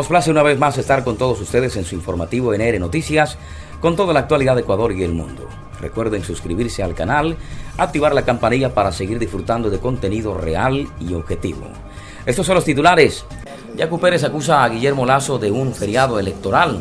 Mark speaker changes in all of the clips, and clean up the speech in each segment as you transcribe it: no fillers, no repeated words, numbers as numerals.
Speaker 1: Nos place una vez más estar con todos ustedes en su informativo NR Noticias, con toda la actualidad de Ecuador y el mundo. Recuerden suscribirse al canal, activar la campanilla para seguir disfrutando de contenido real y objetivo. Estos son los titulares. Yacu Pérez acusa a Guillermo Lasso de un feriado electoral.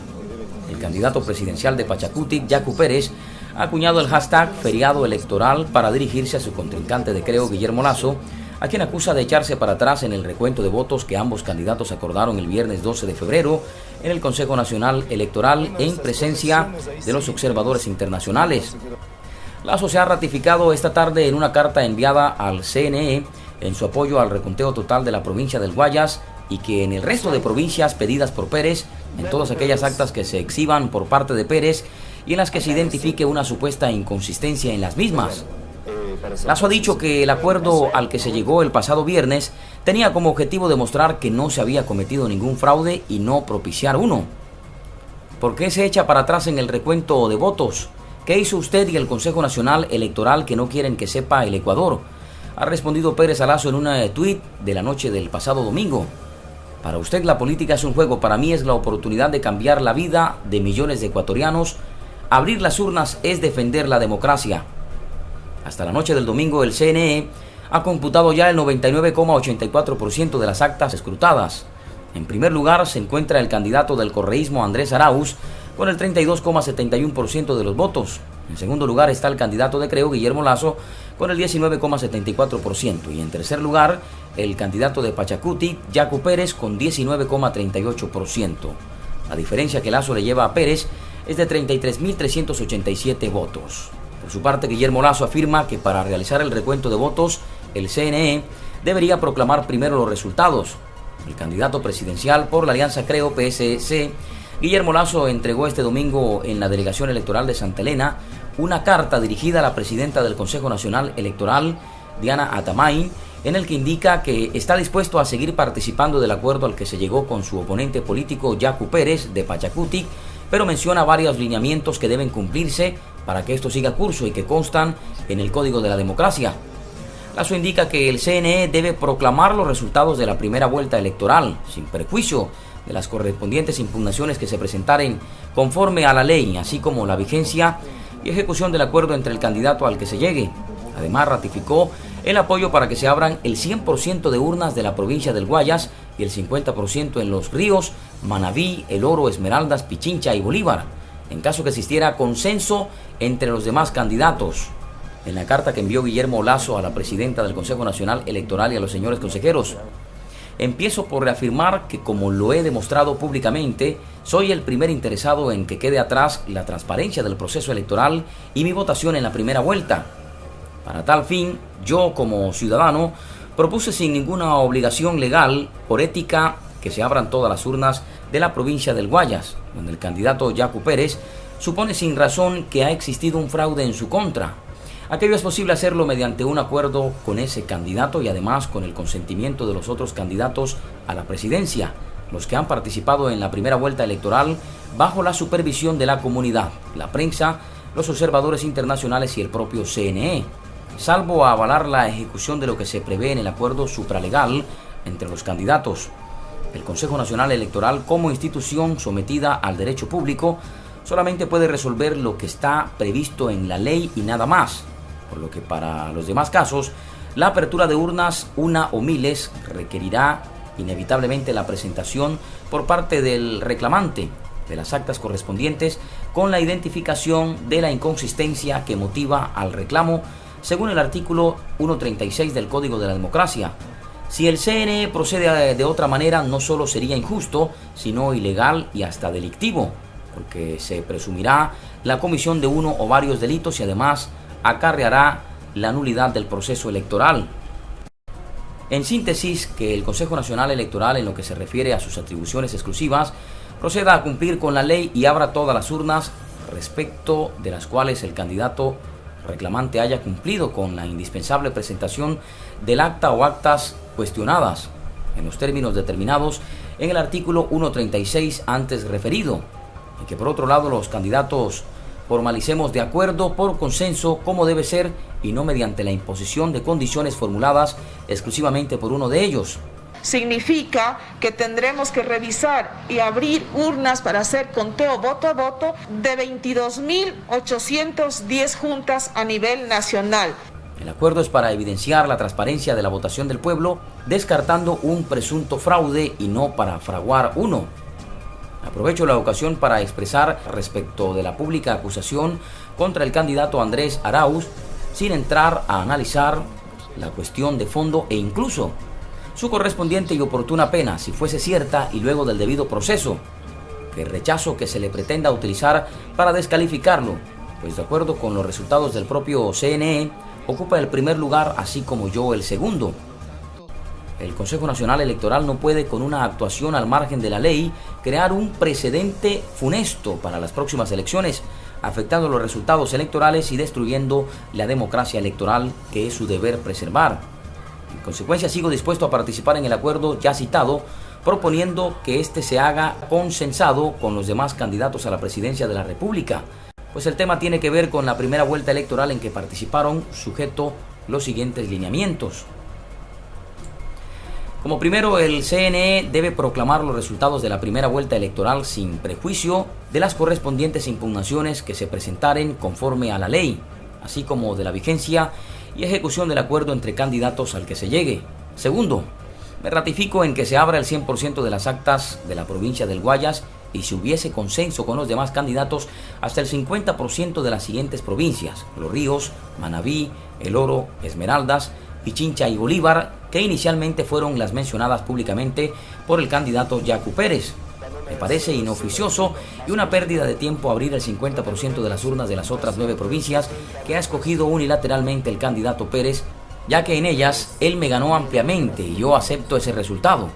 Speaker 1: El candidato presidencial de Pachacutic, Yacu Pérez, ha acuñado el hashtag feriado electoral para dirigirse a su contrincante de Creo, Guillermo Lasso, a quien acusa de echarse para atrás en el recuento de votos que ambos candidatos acordaron el viernes 12 de febrero en el Consejo Nacional Electoral en presencia de los observadores internacionales. Lasso se ha ratificado esta tarde en una carta enviada al CNE en su apoyo al reconteo total de la provincia del Guayas y que en el resto de provincias pedidas por Pérez, en todas aquellas actas que se exhiban por parte de Pérez y en las que se identifique una supuesta inconsistencia en las mismas. Lasso ha dicho que el acuerdo al que se llegó el pasado viernes tenía como objetivo demostrar que no se había cometido ningún fraude y no propiciar uno. ¿Por qué se echa para atrás en el recuento de votos? ¿Qué hizo usted y el Consejo Nacional Electoral que no quieren que sepa el Ecuador? Ha respondido Pérez a Lasso en un tuit de la noche del pasado domingo. Para usted la política es un juego, para mí es la oportunidad de cambiar la vida de millones de ecuatorianos. Abrir las urnas es defender la democracia. Hasta la noche del domingo, el CNE ha computado ya el 99,84% de las actas escrutadas. En primer lugar se encuentra el candidato del correísmo Andrés Arauz con el 32,71% de los votos. En segundo lugar está el candidato de Creo, Guillermo Lasso, con el 19,74%. Y en tercer lugar, el candidato de Pachacutic, Yacu Pérez, con 19,38%. La diferencia que Lasso le lleva a Pérez es de 33.387 votos. Por su parte, Guillermo Lasso afirma que para realizar el recuento de votos, el CNE debería proclamar primero los resultados. El candidato presidencial por la alianza Creo PSC, Guillermo Lasso, entregó este domingo en la delegación electoral de Santa Elena una carta dirigida a la presidenta del Consejo Nacional Electoral, Diana Atamay, en el que indica que está dispuesto a seguir participando del acuerdo al que se llegó con su oponente político Yacu Pérez de Pachacutic, pero menciona varios lineamientos que deben cumplirse para que esto siga curso y que constan en el Código de la Democracia. Lasso indica que el CNE debe proclamar los resultados de la primera vuelta electoral, sin perjuicio de las correspondientes impugnaciones que se presentaren conforme a la ley, así como la vigencia y ejecución del acuerdo entre el candidato al que se llegue. Además, ratificó el apoyo para que se abran el 100% de urnas de la provincia del Guayas y el 50% en Los Ríos, Manabí, El Oro, Esmeraldas, Pichincha y Bolívar, en caso que existiera consenso entre los demás candidatos. En la carta que envió Guillermo Lasso a la presidenta del Consejo Nacional Electoral y a los señores consejeros, empiezo por reafirmar que, como lo he demostrado públicamente, soy el primer interesado en que quede atrás la transparencia del proceso electoral y mi votación en la primera vuelta. Para tal fin, yo como ciudadano propuse sin ninguna obligación legal, por ética, que se abran todas las urnas de la provincia del Guayas, donde el candidato Yacu Pérez supone sin razón que ha existido un fraude en su contra. Aquello es posible hacerlo mediante un acuerdo con ese candidato y además con el consentimiento de los otros candidatos a la presidencia, los que han participado en la primera vuelta electoral bajo la supervisión de la comunidad, la prensa, los observadores internacionales y el propio CNE, salvo a avalar la ejecución de lo que se prevé en el acuerdo supralegal entre los candidatos. El Consejo Nacional Electoral, como institución sometida al derecho público, solamente puede resolver lo que está previsto en la ley y nada más, por lo que para los demás casos, la apertura de urnas, una o miles, requerirá inevitablemente la presentación por parte del reclamante de las actas correspondientes con la identificación de la inconsistencia que motiva al reclamo, según el artículo 136 del Código de la Democracia. Si el CNE procede de otra manera, no solo sería injusto, sino ilegal y hasta delictivo, porque se presumirá la comisión de uno o varios delitos y además acarreará la nulidad del proceso electoral. En síntesis, que el Consejo Nacional Electoral, en lo que se refiere a sus atribuciones exclusivas, proceda a cumplir con la ley y abra todas las urnas respecto de las cuales el candidato reclamante haya cumplido con la indispensable presentación del acta o actas cuestionadas en los términos determinados en el artículo 136 antes referido, y que por otro lado los candidatos formalicemos de acuerdo por consenso como debe ser y no mediante la imposición de condiciones formuladas exclusivamente por uno de ellos.
Speaker 2: Significa que tendremos que revisar y abrir urnas para hacer conteo voto a voto de 22.810 juntas a nivel nacional.
Speaker 1: El acuerdo es para evidenciar la transparencia de la votación del pueblo, descartando un presunto fraude y no para fraguar uno. Aprovecho la ocasión para expresar respecto de la pública acusación contra el candidato Andrés Arauz, sin entrar a analizar la cuestión de fondo e incluso su correspondiente y oportuna pena, si fuese cierta y luego del debido proceso, que rechazo que se le pretenda utilizar para descalificarlo, pues de acuerdo con los resultados del propio CNE, ocupa el primer lugar, así como yo el segundo. El Consejo Nacional Electoral no puede, con una actuación al margen de la ley, crear un precedente funesto para las próximas elecciones, afectando los resultados electorales y destruyendo la democracia electoral, que es su deber preservar. En consecuencia, sigo dispuesto a participar en el acuerdo ya citado, proponiendo que este se haga consensado con los demás candidatos a la presidencia de la República, pues el tema tiene que ver con la primera vuelta electoral en que participaron, sujeto los siguientes lineamientos. Como primero, el CNE debe proclamar los resultados de la primera vuelta electoral sin prejuicio de las correspondientes impugnaciones que se presentaren conforme a la ley, así como de la vigencia y ejecución del acuerdo entre candidatos al que se llegue. Segundo, me ratifico en que se abra el 100% de las actas de la provincia del Guayas y si hubiese consenso con los demás candidatos, hasta el 50% de las siguientes provincias: Los Ríos, Manabí, El Oro, Esmeraldas, Pichincha y Bolívar, que inicialmente fueron las mencionadas públicamente por el candidato Yacu Pérez. Me parece inoficioso y una pérdida de tiempo abrir el 50% de las urnas de las otras 9 provincias que ha escogido unilateralmente el candidato Pérez, ya que en ellas él me ganó ampliamente y yo acepto ese resultado.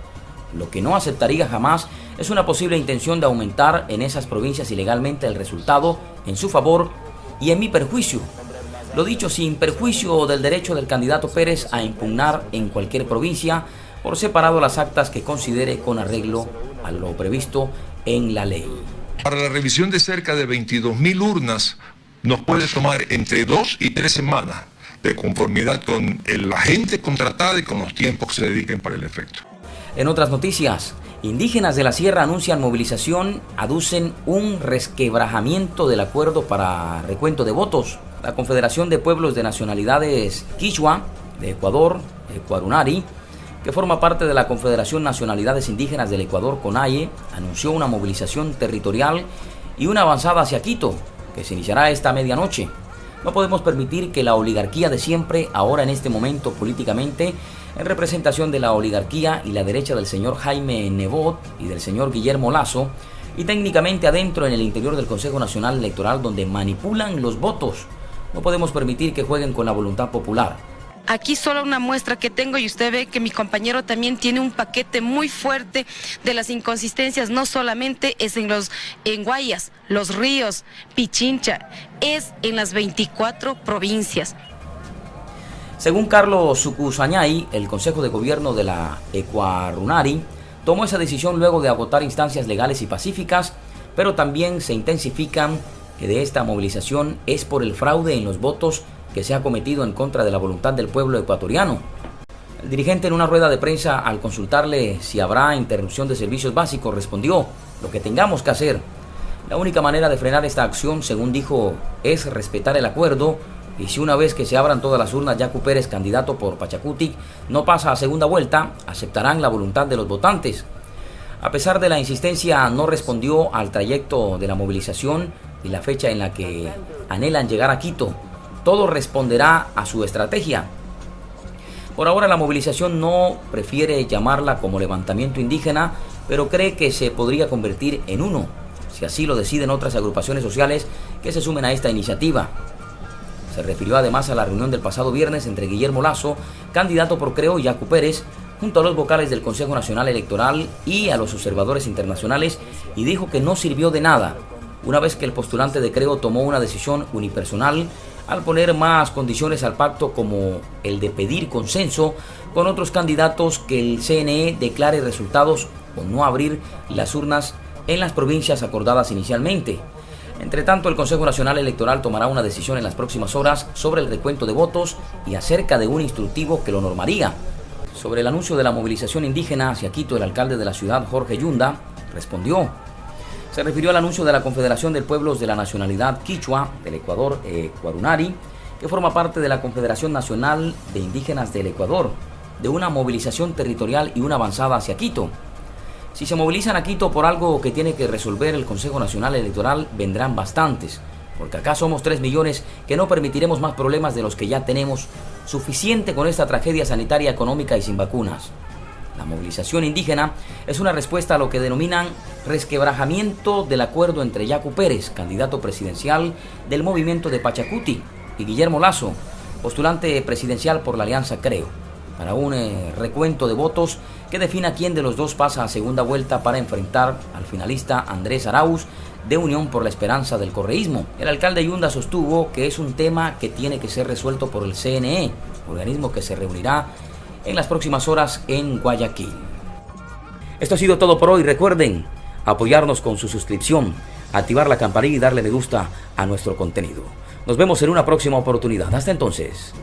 Speaker 1: Lo que no aceptaría jamás es una posible intención de aumentar en esas provincias ilegalmente el resultado en su favor y en mi perjuicio. Lo dicho, sin perjuicio del derecho del candidato Pérez a impugnar en cualquier provincia por separado las actas que considere con arreglo a lo previsto en la ley.
Speaker 3: Para la revisión de cerca de 22.000 urnas nos puede tomar entre 2 y 3 semanas, de conformidad con la gente contratada y con los tiempos que se dediquen para el efecto.
Speaker 1: En otras noticias, indígenas de la Sierra anuncian movilización, aducen un resquebrajamiento del acuerdo para recuento de votos. La Confederación de Pueblos de Nacionalidades Quichua de Ecuador, Ecuarunari, que forma parte de la Confederación Nacionalidades Indígenas del Ecuador, CONAIE, anunció una movilización territorial y una avanzada hacia Quito, que se iniciará esta medianoche. No podemos permitir que la oligarquía de siempre, ahora en este momento políticamente, en representación de la oligarquía y la derecha del señor Jaime Nebot y del señor Guillermo Lasso, y técnicamente adentro en el interior del Consejo Nacional Electoral, donde manipulan los votos. No podemos permitir que jueguen con la voluntad popular.
Speaker 4: Aquí solo una muestra que tengo y usted ve que mi compañero también tiene un paquete muy fuerte de las inconsistencias. No solamente es en Guayas, Los Ríos, Pichincha, es en las 24 provincias.
Speaker 1: Según Carlos Sucusañay, el Consejo de Gobierno de la Ecuarunari tomó esa decisión luego de agotar instancias legales y pacíficas, pero también se intensifican que de esta movilización es por el fraude en los votos que se ha cometido en contra de la voluntad del pueblo ecuatoriano. El dirigente, en una rueda de prensa, al consultarle si habrá interrupción de servicios básicos, respondió: lo que tengamos que hacer. La única manera de frenar esta acción, según dijo, es respetar el acuerdo, y si una vez que se abran todas las urnas Yacu Pérez, candidato por Pachacutic, no pasa a segunda vuelta, aceptarán la voluntad de los votantes. A pesar de la insistencia, no respondió al trayecto de la movilización y la fecha en la que anhelan llegar a Quito. Todo responderá a su estrategia. Por ahora la movilización no prefiere llamarla como levantamiento indígena, pero cree que se podría convertir en uno, si así lo deciden otras agrupaciones sociales que se sumen a esta iniciativa. Se refirió además a la reunión del pasado viernes entre Guillermo Lasso, candidato por Creo, y Yacu Pérez, junto a los vocales del Consejo Nacional Electoral y a los observadores internacionales, y dijo que no sirvió de nada, una vez que el postulante de Creo tomó una decisión unipersonal al poner más condiciones al pacto, como el de pedir consenso con otros candidatos, que el CNE declare resultados o no abrir las urnas en las provincias acordadas inicialmente. Entre tanto, el Consejo Nacional Electoral tomará una decisión en las próximas horas sobre el recuento de votos y acerca de un instructivo que lo normaría. Sobre el anuncio de la movilización indígena hacia Quito, el alcalde de la ciudad, Jorge Yunda, respondió. Se refirió al anuncio de la Confederación de Pueblos de la Nacionalidad Quichua del Ecuador, Ecuarunari, que forma parte de la Confederación Nacional de Indígenas del Ecuador, de una movilización territorial y una avanzada hacia Quito. Si se movilizan a Quito por algo que tiene que resolver el Consejo Nacional Electoral, vendrán bastantes, porque acá somos 3 millones que no permitiremos más problemas de los que ya tenemos, suficiente con esta tragedia sanitaria, económica y sin vacunas. La movilización indígena es una respuesta a lo que denominan resquebrajamiento del acuerdo entre Yacu Pérez, candidato presidencial del movimiento de Pachacuti, y Guillermo Lasso, postulante presidencial por la Alianza Creo, para un recuento de votos que defina quién de los dos pasa a segunda vuelta para enfrentar al finalista Andrés Arauz de Unión por la Esperanza del Correísmo. El alcalde Yunda sostuvo que es un tema que tiene que ser resuelto por el CNE, organismo que se reunirá en las próximas horas en Guayaquil. Esto ha sido todo por hoy. Recuerden apoyarnos con su suscripción, activar la campanilla y darle me gusta a nuestro contenido. Nos vemos en una próxima oportunidad. Hasta entonces.